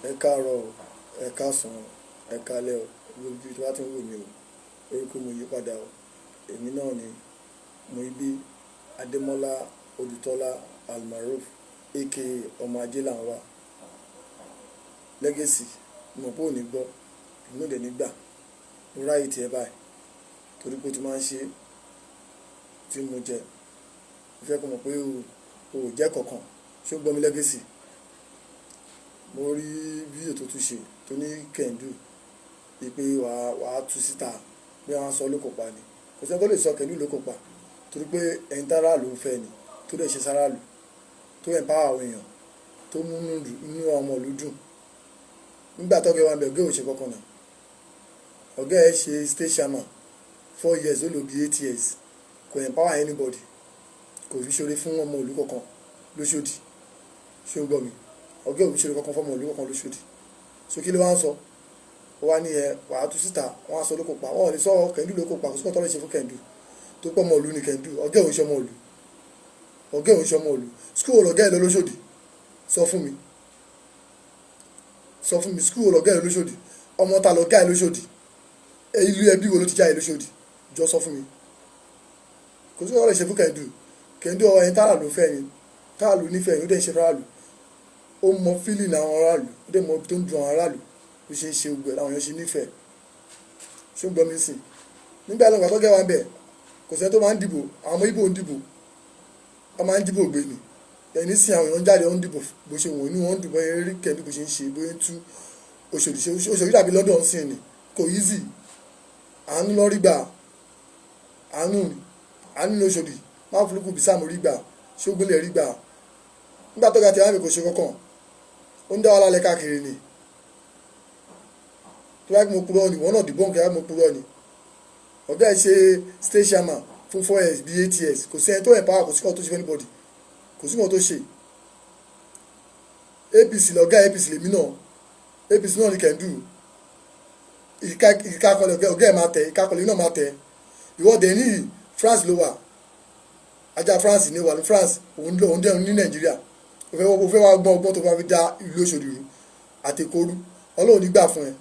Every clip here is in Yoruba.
Ẹ káàárọ̀ o, ẹ káàsán, ẹ káalẹ́ o, gbogbo ibi tí wọ́n ti ń wò mí o, orúkọ mi yí padà o. Èmi náà ni Muibi Adémọ́lá Odùtọ́lá Almaroof aka ọmọ ajé là ń wá. Legacy, mo mọ̀ pé ò ní gbọ́, èmi náà dẹ̀ ní gbà. Mo ráyè tiẹ̀ báyìí torí pé o ti máa ń ṣe tí mo jẹ. Mo fẹ́ kó mọ̀ pé o ò jẹ́ kankan. Ṣé o gbọ́ mi Legacy? Mo rí fídíò tó tún ṣe tó ní kẹ̀ndù pé wàá tú síta bí wọ́n sọ ló kópa ni. Kò sẹ́ni tó lè sọ kẹ̀ndù ló kópa torí pé ẹni tára ló ń fẹ́ ni tó dẹ̀ ṣe sára lù tó empower àwọn èèyàn tó mú inú ọmọ ìlú dùn. Nígbà tó gẹ̀ wá bẹ̀ ọ̀gá ò ṣe kankan náà. Ọ̀gá ẹ̀ ṣe state chairman 4 years ó lò bí 8 years kò empower anybody, kò fi ṣoore fún ọmọ ìlú kankan lóṣòdì. Ṣé o gbọ́ mi? Ọ̀gá ò fi ṣoore kankan fún ọmọ ìlú kankan lóṣòdì. So kí ló wá ń sọ? Ó wá ní wàá tú síta wọ́n á sọ ló kópa. Wọ́n ò lè sọ kẹ̀ndù ló kópa, kò sí kọ́tọ́ lè ṣe fún kẹ̀ndù tó pọ̀ ọmọ ìlú ni kẹ̀ndù. Ọ̀gá ò ń ṣe ọmọ ìlú. Ọ̀gá ò ń ṣe ọmọ ìlú. School ọ̀gá ẹ̀ lọ lóṣòdì. Sọ fún mi. Sọ fún mi, school ọ̀gá ẹ̀ lọ lóṣòdì. Ọmọ ta lọ̀gá ẹ̀ lóṣòdì. Ìlú ẹbí wo ló ti jáde lóṣòdì? Jọ sọ fún mi. Kò sí kọ́tọ́ lè ṣe fún kẹ̀ndù. Kẹ̀ndù ẹni tára ló fẹ́ ni. Tára ló nífẹ̀ẹ́ ni ó dẹ̀ ṣe fáráàlú. Ó mọ feeling àwọn aráàlú, ó dẹ̀ mọ ibi tó ń dùn àwọn aráàlú bó ṣe ń ṣe gbogbo ẹ̀ láwọn èèyàn ṣe nífẹ̀ẹ́. Ṣé o gbọ́ mi sìn? Nígbà lọ́gbà tó gẹ̀ wá ń bẹ̀ kò sẹ́ni tó máa ń dìbò, àwọn ọmọ Ìgbò ń dìbò, wọ́n máa ń dìbò gbé ni. Ẹni sìn àwọn èèyàn jáde wọ́n ń dìbò bó ṣe wọ̀n inú wọn ń dùn bóyá rí kẹ̀ndù bó ṣe ń ṣe bóyá ń tú Òṣòdì ṣe. Òṣòdì dàbí London sìn ni, kò easy. Àánú lọ rí gbà, àánú ní Òṣòdì, má fúlùkù bí sáà mo rí gbà, ṣé ó gbélé rí gbà. Nígbà tó ga ti àwọn èkó ṣe kankan, ó ń dá wa lálẹ́ káàkiri ni. Tó bá mo purọ́ ni, wọ́n náà dìbò nǹkan mo purọ́ ni. Ọ̀gá ẹ̀ ṣe state chairman fún 4 years bí 8 years, kò sí ẹni tó empower, kò sí kan tó ṣe fún anybody, kò sí kan tó ṣe. APC lọ̀gá APC lèmi náà, APC náà ni kẹ̀ndù. Ìkákọ̀lẹ̀ ọ̀gá ẹ̀ máa tẹ̀, ìkákọ̀lẹ̀ náà máa tẹ̀. Ìwọ́de ní France ló wà, ajá France ni wà ní France, òun dẹ̀ ní Nàìjíríà. O fẹ́ wá gbọ́n ọgbọ́n tó bá fi dá ìlú Òṣòdì rú àtẹ̀kọ́rú. Ọlọ́run ní gbà fún ẹ,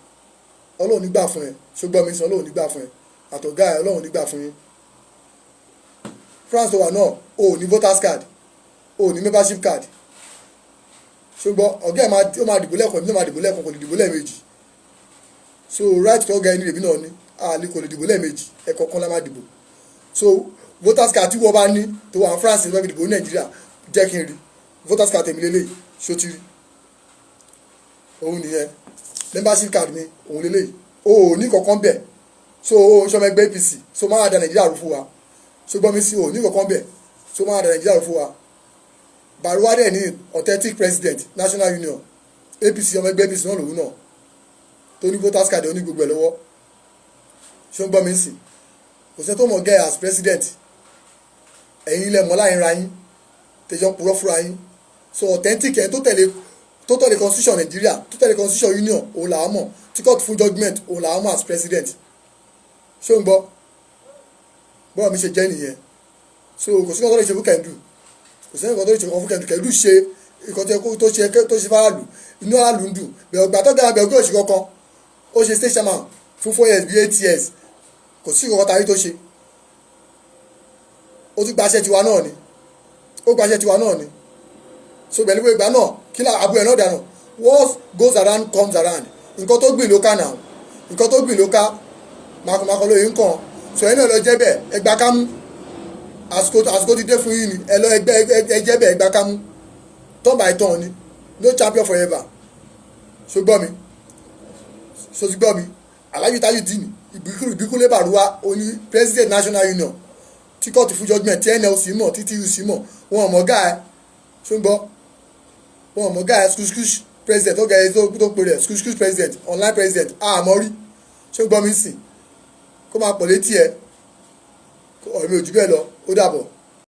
Ọlọ́run ní gbà fún ẹ. Ṣùgbọ́n mi sọ Ọlọ́run ní gbà fún ẹ. Àtọ̀gá ẹ Ọlọ́run ní gbà fún yín. France tó wà náà o ò ní voters card, o ò ní membership card. Ṣùgbọ́n ọ̀gá ẹ̀ ó máa dìbò lẹ́ẹ̀kan, ẹ̀mí náà máa dìbò lẹ́ẹ̀kan, kò lè dìbò lẹ́ẹ̀mejì. So right tó ọ̀gá ẹni rèébi náà ní àlè kò lè dìbò lẹ́ẹ̀mejì, ẹ̀kọ̀ọ̀kan la máa dìbò. So voters card tí wọ́n bá ní tó wà ní France lọ́wọ́ ìdìbò ní Nàìjíríà jẹ́ kí n rí voters card tèmi lélẹ̀ ṣó ti rí. Òun nìyẹn membership card mi òun lélẹ̀ o ò ní kankan bẹ̀. So o ṣọmọ ẹgbẹ́ APC so máa da Nàìjíríà rú fún wa. So gbọ́ mi sí o ní kankan bẹ̀ so máa da Nàìjíríà rú fún wa. Bàrúwá dẹ̀ ní authentic president National Union APC ọmọ ẹgbẹ́ APC náà lòun náà tó ní voters card ó ní gbogbo ẹ̀ lọ́wọ́. Ṣé ń gbọ́ mi sí? Kò sẹ́ni tó mọ̀ gẹ́ as president. Ẹ̀yin ilẹ̀ mọ́ láyìn ra yín tẹ̀jọ́ ń purọ́ fúnra yín. So authentic ẹ̀ tó tẹ̀lé constitution Nigeria, tó tẹ̀lé constitution Union òun làá mọ̀, tí court fún judgement òun làá mọ̀ as president. Ṣé o ń gbọ́? Bọ́ọ̀ mi ṣe jẹ́ nìyẹn. So kò sí nǹkan tó lè ṣe fún kẹ̀ndù, kò sí nǹkan tó lè ṣe fún kẹ̀ndù. Kẹ̀ndù ṣe nǹkan tó ṣe fáráàlú, inú aráàlú ń dùn. Bẹ̀rẹ̀ ọgbà tó dára bẹ̀rẹ̀ ọgbẹ́ òṣì kankan, ó ṣe state chairman fún 4 years bí 8 years, kò sí nǹkan tàbí tó ṣe. Ó tún gbaṣẹ́ tiwa náà ni, ó gbaṣẹ́ tiwa náà ni. So pẹ̀lú ìgbà náà kí lá àbúrò ẹ̀ náà dànù. What goes around comes around. Nǹkan tó gbìn ló ká náà, nǹkan tó gbìn ló ká makọ̀makọ̀ lóye nǹkan. So ẹ̀ náà lọ jẹ́ bẹ́ẹ̀ ẹgbà kámú, àsìkò ti dé fún yín ni ẹ lọ ẹjẹ́ bẹ́ẹ̀ ẹgbà kámú. Turn by turn ni, no champion forever. So gbọ́ mi, so ti gbọ́ mi, Alhaji Tajudeen Ìbíkúnlé Bàrúwá oní president National Union tí kóòtù fún judgement tí NLC mọ̀ tí TUC mọ̀ wọn ò mọ̀ gáà ẹ̀. Ṣé ń gbọ́? Wọn ò mọ̀ gáà ẹ̀ skush president ó gẹ̀ẹ́ tó pè rẹ̀ skush president online president àmọ́ rí. Ṣé ń gbọ́ mi sìn? Kó máa pọ̀ létí ẹ ọ̀rẹ́ mi ò jù bẹ́ẹ̀ lọ, ó dàbọ̀.